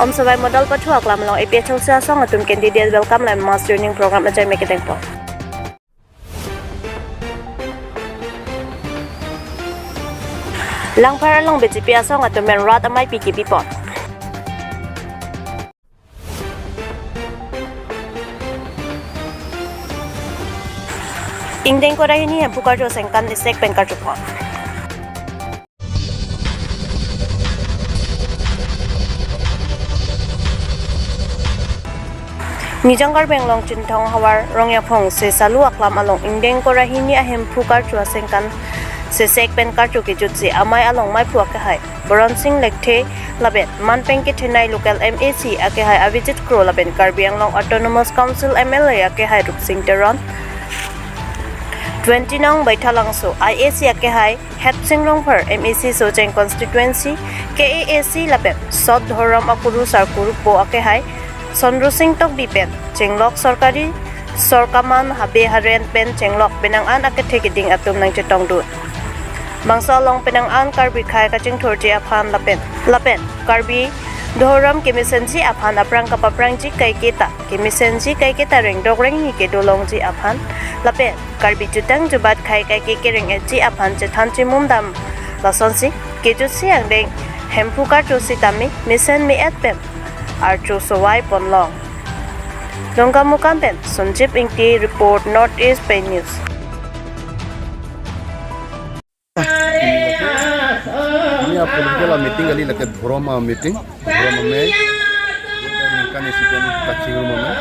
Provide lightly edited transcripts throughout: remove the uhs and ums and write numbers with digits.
Om Savai Model Pachuak Lam Long APH Chelsea Song Atum Candidate Welcome Lam Mass Joining Program Ajay Make It Po. Lang para long BGP Song Atum Men Rat Amai PKP Pot. Ingdeng ko rin niya bukar jo sengkan isek pengkar jupon. Nijanggar benglong cintong hawar rongya phong se salu aklam along ingdeng ko rin niya hem bukar jo sengkan sesek pengkar jo kijutsi amay along may puak kahai. Bronzing lekte labet man pengke thenai local MAC akehai avijit kro laben Karbiang Long Autonomous Council MLA akehai ruksing teron 20 nang baithalang so IAC akehai het singrong per MAC Sojeng constituency KAAC lapet sod dhoram akuru sarkur po akehai sonru sing tok bipen chenglok sarkari sorkaman habe haren pen chenglok benangan akethe giding atum nang chetong du bangsa long penangan Karbi khai kaching thorji aphan lapen Karbi Doram kemisenji aphan aprang kapaprangji kaiketa kemisenji kaiketa reng dogreng ni ke dolongji aphan lapen Karbi jutang jubat khai kaike kereng eji aphan chethanchi mumdam lasonsi kejusi angdeng hempuka chusi tami misen mi atpem archu sowai ponlong dongka mukampen Sonjip Inki report Northeast Pay News. Ini political meeting kali dekat Broma meeting, Broma May. Kan isi kan kacing rumah May.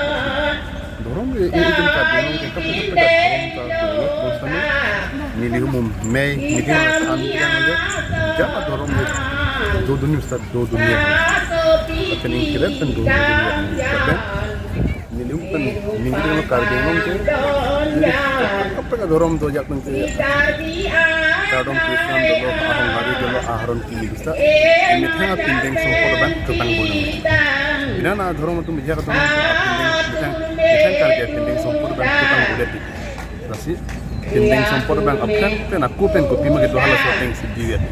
Dorong itu kan dorong kita kita dorong ta bosana. Milih umum May meeting kan kan aja. Jangan dorong dua dunia start dua dunia. Tapi ini kira kan dua dunia. Tapi milih kan minggu ini Karbiang je. Apa kan dorong tu jak nanti. Kadang Krishna dulu, ahong hari dulu, aharon kini bisa. Ini tengah pindeng sempur ban tukang gunung. Ini na dorong tu bijak dorong pindeng kerja pindeng sempur ban tukang gunung. Rasi pindeng sempur ban apkan, pen aku pen kopi magi dua hal shooting sedih.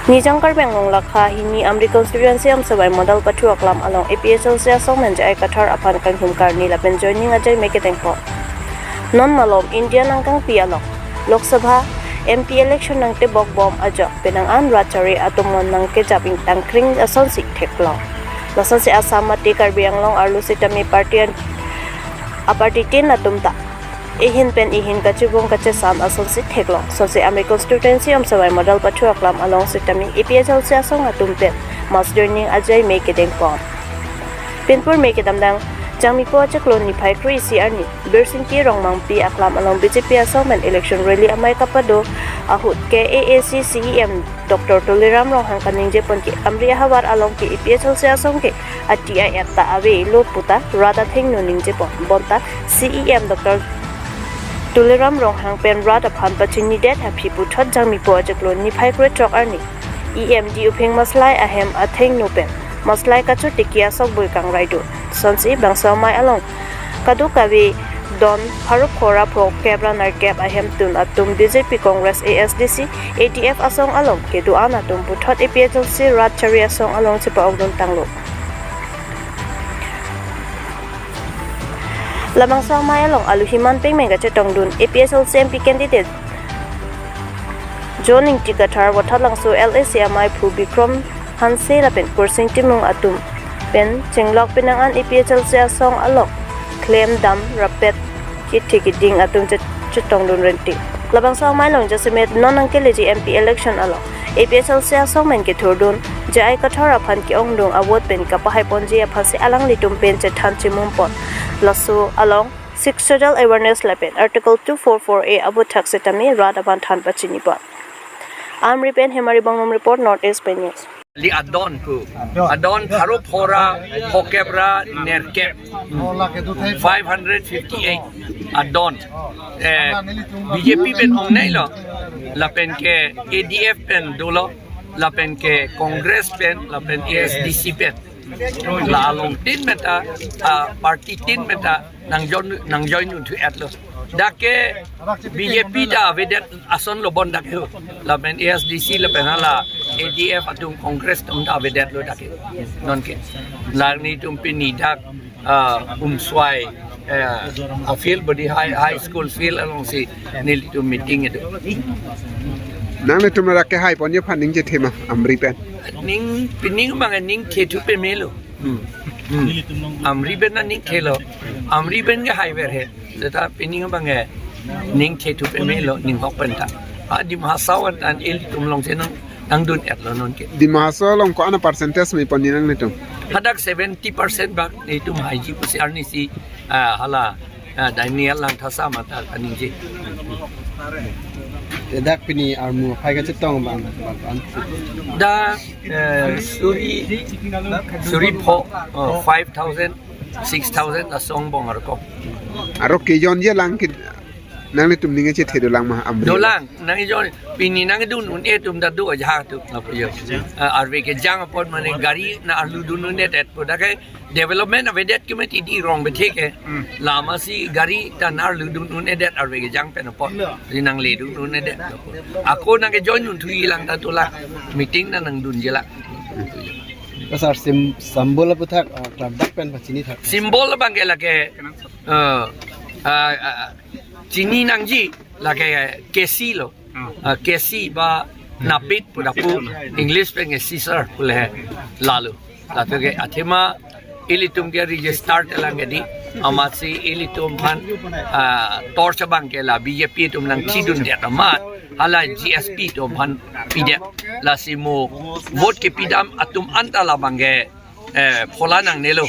Nijangkar benglong lakha hini Amri constituency am sabai model Pachuak Lam along APH Chelsea Song menjai kathar aphan kan humkar ni lapen joining ajay make it po. Non malom India nangkang pialok Lok Sabha MP election nangte bok bom ajo penangan rachari atumon nangke japing tangkring asonsi theklo lasonsi Assam mati Karbiang Long arlu sitami party aparty tin atumta ihin kachibong kachesan asonsi theklo sonsi Amri constituency am sabai model Pachuak Lam along sitami APH Chelsea Song atumpen mas joining ajay make it po pinpur make it damdang Jami po chaklon ni phai kri CR ni bersing ki rong mangpi aklam along BJP Assam election rally amai kapado ahut KAAC CEM Dr. Tuliram rong hangkaning je pon ki Amri hawar along ki APH Chelsea Song ke atia yatta ave lo puta rada thing no ning je pon bonta CEM Dr. Tuliram rong hang pen rada phan pachini det happy puthot jami po chaklon ni phai kri chok arni EMD uping maslai ahem atheng no pen maslai kachu tikia sok boi kang raidu sonsi bangsa mai along kadu kawi don harup khora pro kebra nar kep ahem tun atum BJP Congress ASDC ATF asong along kedu an atum puthot APH Chelsea rat chari asong along chipa ogdon tanglo lamang sa mai along aluhiman peng mega chetong dun APH Chelsea MP candidate joining tikathar wathalang so LACMI Phu Bikram Hanse lapen kursing timung atum pen chenglok penangan APH Chelsea Song alok claim dam rapet kitigiding atum chetong dun renti labang sa mai long jasimet non angkeleji MP election alok APH Chelsea Song men ke thordun jai kathara phan ki ongdong awot pen kapahai ponji aphase alang litum pen chethan chimum pon lasu along 6 social awareness lapen article 244A abot thaksetami radaban than pachini pa Amri pen hemari bangom report Northeast Pay News li adon pu adon harup hora hokebra nerkep 558 adon BJP pen ong nai lo lapen ke ADF pen dolo lapen ke Congress pen lapen ASDC pen la along tin meta party tin meta nang join to at lo Dake BJP da vedet ason lobon dake laben ASDC laben hala ADF atung Congress tum da vedet lo dake non ke larni tum Pini dak swai a field body high school field along si nil tum meeting itu nang le tum ra ke hai pon ye phan ning je thema amri pen ning pining bang ning ke tu pe melo amri ben na ning khelo amri ben ge hai ver he ta pining bang ge ning ke tu pe melo ning hok pen ta di mahasawan an el tum long se nang dun et lo non ke di mahaso long ko ana percentage mi pon nang le tum hadak 70% bak ni tum haji pusi arni si hala Daniel lang thasa mata aning ji Dak Pini armu hai ka chitong bang da suri pho 5,000 6,000 la song bong arko aro ke jon ye lang ki nang le tum ning che the do lang ma amri dolang nang jon Pini nang dun un e tum da du ja tu ngapo yo arve ke jang pon mane gari na arlu dun un et po da ke development of that committee di wrong be thik lama si gari ta nar lu dun un edet arve ke jang pen po nang le dun un edet ako nang ke join un thui lang ta tu la meeting na nang dun je la pasar simbol apa thak dak pen pachini thak simbol bang ke la ke chini nang ji la ke kesi lo kesi ba napit puda pu english pe nge sisar pule lalu la ke athema ilitum ke register telang di amasi ilitum phan torch bang ke la BJP tum nang chidun de amat hala GSP tum phan pide la simo vote ke pidam atum antala bangge phola nang nelo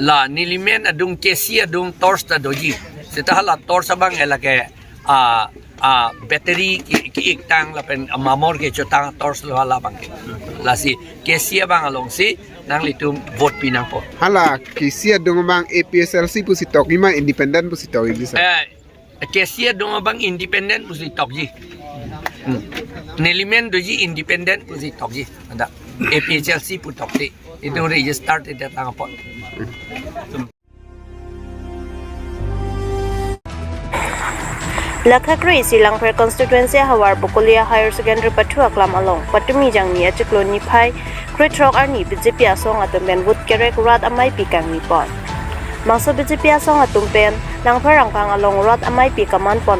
la nilimen adung kesi adung torch ta doji seta hala torch bang ela ke battery ki ek tang la pen mamor ke chotang torch lo hala bang la si kesi bang along si nang litum vote pinang po hala ki sia dong bang APSLC pu si tok ima independent pu si tok ji sa kesia dong bang independent pu si tok ji nelimen doji independent pu si tok ji ada APSLC pu tok ti itu register ti datang po Lakhakri silang per constituency hawar Bukulia Higher Secondary Patua Klam along Patumi jang ni achiklo ni phai Kritrok arni BJP asong atum ben wood kerek rat amai pikang ni pon Mangso BJP asong atum pen nang perang kang along rat amai pi kaman pon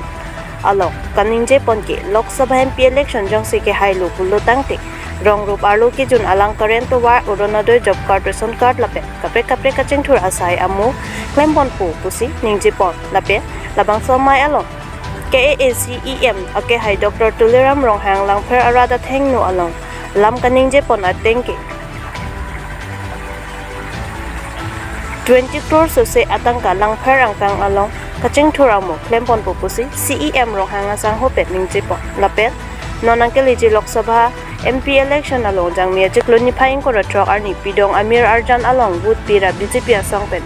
along kaninje pon ke Lok Sabha MP election jong si ke hailu pulo tangtik rong rup arlo ki jun alang current to war uronadoi job card ration card lape kapre kaching thur asai amu claim pon pu pusi ningje pon lape labang somai along KAACEM ake hai Dr. Tuliram Ronghang langper arada thengnu along lam kaning je pon atengke 20 crore so se atangka langper angkang along kaching thuramo claim pon pupusi CEM Ronghang asang hopet ning je pon lapet nonang ke liji Lok Sabha MP election along jang mi chikloni phaing ko ratrok arni pidong Amir Arjan along wood pira BJP asang pen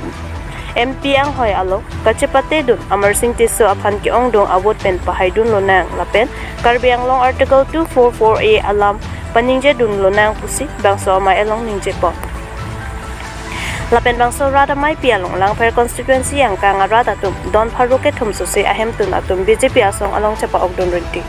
MP ang hoy alo kachepate dun Amar Singh Tiso aphan ki ong dong awot pen pahay dun lonang lapen karbiang long article 244A alam paningje dun lonang pusi bangso ma elong ningje po lapen bangso rada mai pialong lang per constituency ang kang rada tum don pharuke thum so se ahem tun atum BJP asong along chapa ogdon renti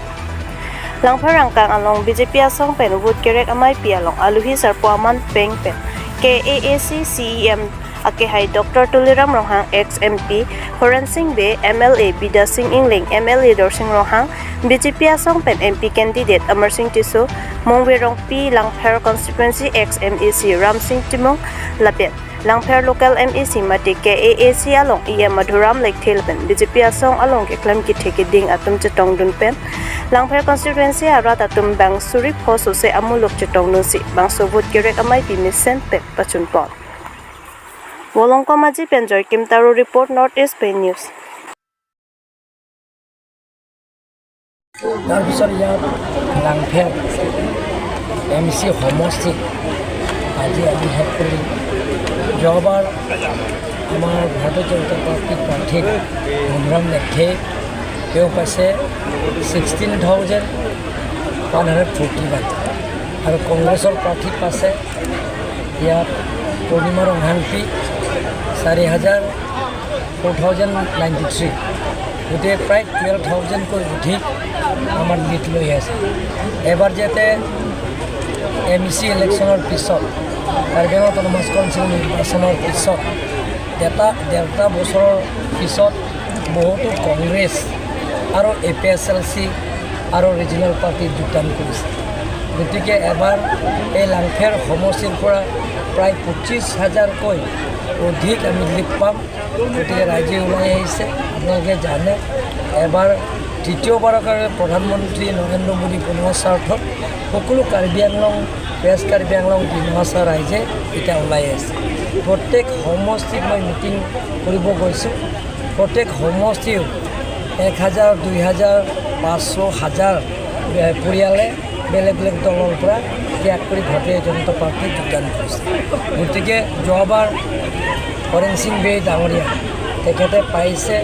lang perang kang along BJP asong pen wood kerek amai pialong aluhi sarpuaman peng pen KAACCEM ake hai Dr. Tuliram Ronghang ex-MP Horan Singh Be MLA Bida Singh Ingling MLA Dorsing Ronghang BJP asong pen MP candidate Amar Singh Tiso Mongwerong P Langpher constituency ex-MEC Ram Singh Timong lapet Langpher local MEC mati KAAC along EM Madhuram Lake Thelpen BJP asong along ke claim ki theke ding atum chetong dun pen Langpher constituency arat atum bang suri phoso se amulok chetong nu si bang sobut kerek amai pi misen pet pachun pot Wolongko Maji Penjoy Kim Taru report Northeast Bay News. তাৰপিছত ইয়াত লাংফেৰ MC সমষ্টিক আজি আমি শেষ কৰি যোৱাবাৰ আমাৰ ভাৰতীয় জনতা পাৰ্টীৰ প্ৰাৰ্থী মনোৰম লেখে তেওঁ পাইছে 16,141 আৰু কংগ্ৰেছৰ প্ৰাৰ্থী পাইছে ইয়াত পূৰ্ণিমা ৰংহাংপি 4,000 4093 গোটেই প্ৰায় 12,000কৈ অধিক আমাৰ লিড লৈ আছে এবাৰ যাতে MEC ইলেকশ্যনৰ পিছত কাৰ্বি আংলং অটোনমাছ কাউন্সিল নিৰ্বাচনৰ পিছত ডেৰটা বছৰৰ পিছত বহুতো কংগ্ৰেছ আৰু APSLC আৰু ৰিজনেল পাৰ্টি যোগদান কৰিছে গতিকে এবাৰ এই লাংফেৰ সমষ্টিৰ পৰা প্ৰায় 25,000কৈ অধিক আমি লিড পাম গতিকে ৰাইজে ওলাই আহিছে আপোনালোকে জানে এবাৰ তৃতীয়বাৰৰ কাৰণে প্ৰধানমন্ত্ৰী নৰেন্দ্ৰ মোদী বনোৱাৰ স্বাৰ্থত সকলো কাৰ্বি আংলং ৱেষ্ট কাৰ্বি আংলং ডিমাচা ৰাইজে এতিয়া ওলাই আছে প্ৰত্যেক সমষ্টিত মই মিটিং কৰিব গৈছোঁ প্ৰত্যেক সমষ্টিও 1,000 2,000 500 1000 পৰিয়ালে বেলেগ বেলেগ দলৰ পৰা ত্যাগ কৰি ভাৰতীয় জনতা পাৰ্টীত যোগদান কৰিছে গতিকে যোৱাবাৰ হৰেণ সিং বে ডাঙৰীয়া তেখেতে পাইছে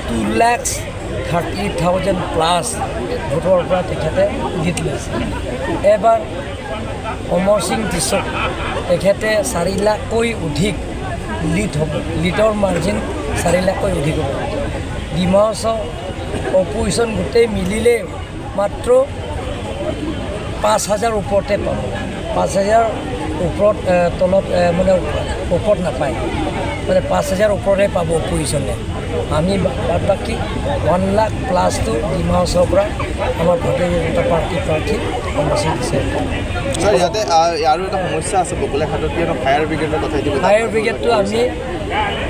2,30,000 প্লাছ ভোটৰ পৰা তেখেতে জিত লৈছে এবাৰ অমৰ সিং টিছক তেখেতে 4 লাখকৈ অধিক লিড হ'ব লিডৰ মাৰ্জিন 4 লাখকৈ অধিক হ'ব ডিমাচা অপজিশ্যন গোটেই মিলিলে মাত্ৰ 5,000 ওপৰতে পাব 5,000 ওপৰত তলত মানে ওপৰত নাপায় মানে 5,000 ওপৰতে পাব অপজিশ্যনে আমি বাকী 1 লাখ প্লাছটো ডিমাচাৰ পৰা আমাৰ ভাৰতীয় জনতা পাৰ্টীৰ প্ৰাৰ্থী সমষ্টি দিছে ছাৰ ইয়াতে আৰু এটা সমস্যা আছে বকুলাঘাটত কিয়নো ফায়াৰ ব্ৰিগেডৰ কথা দিব ফায়াৰ ব্ৰিগেডটো আমি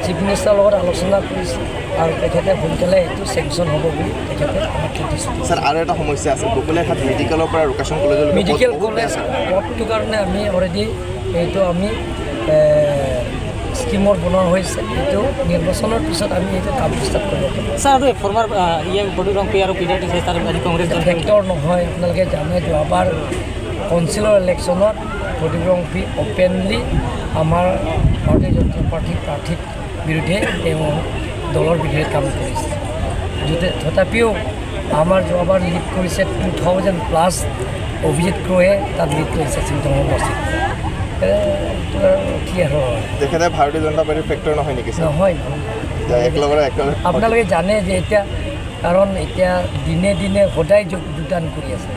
চিফ মিনিষ্টাৰৰ লগত আলোচনা কৰিছোঁ আৰু তেখেতে সোনকালে এইটো চেংচন হ'ব বুলি তেখেতে আমাক দিছে ছাৰ আৰু এটা সমস্যা আছে বকুলাঘাট মেডিকেলৰ পৰা ৰুকাচন কলেজলৈ মেডিকেল কলেজ পথটোৰ কাৰণে আমি অলৰেডি এইটো আমি স্কিমৰ বনোৱা হৈছে এইটো নিৰ্বাচনৰ পিছত আমি এইটো কাম ষ্টাৰ্ট কৰিব পাৰিম ছাৰ আৰু ফৰ্মাৰ বডি ৰং পি আৰু পিডাৰ দিছে তাৰ কংগ্ৰেছ ফেক্টৰ নহয় আপোনালোকে জানে যোৱাবাৰ কাউন্সিলৰ ইলেকশ্যনত বডি ৰং পি অপেনলি আমাৰ ভাৰতীয় জনতা পাৰ্টীৰ প্ৰাৰ্থীৰ বিৰুদ্ধে তেওঁ দলৰ বিৰুদ্ধে কাম কৰিছে তথাপিও আমাৰ যোৱাবাৰ লিড কৰিছে 2,000 প্লাছ অভিজিত ক্ৰয়ে তাত লিড কৰিছে চিন্তা সমষ্টিত কি আৰু তেখেতে ভাৰতীয় জনতা পাৰ্টীৰ ফেক্টৰ নহয় নেকি নহয় আপোনালোকে জানে যে এতিয়া কাৰণ এতিয়া দিনে দিনে সদায় যোগদান কৰি আছে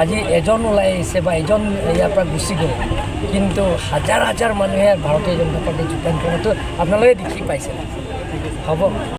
আজি এজন ওলাই আহিছে বা এজন ইয়াৰ পৰা গুচি গ'ল কিন্তু হাজাৰ হাজাৰ মানুহে ভাৰতীয় জনতা পাৰ্টীত যোগদান কৰাটো আপোনালোকে দেখি পাইছে হ'ব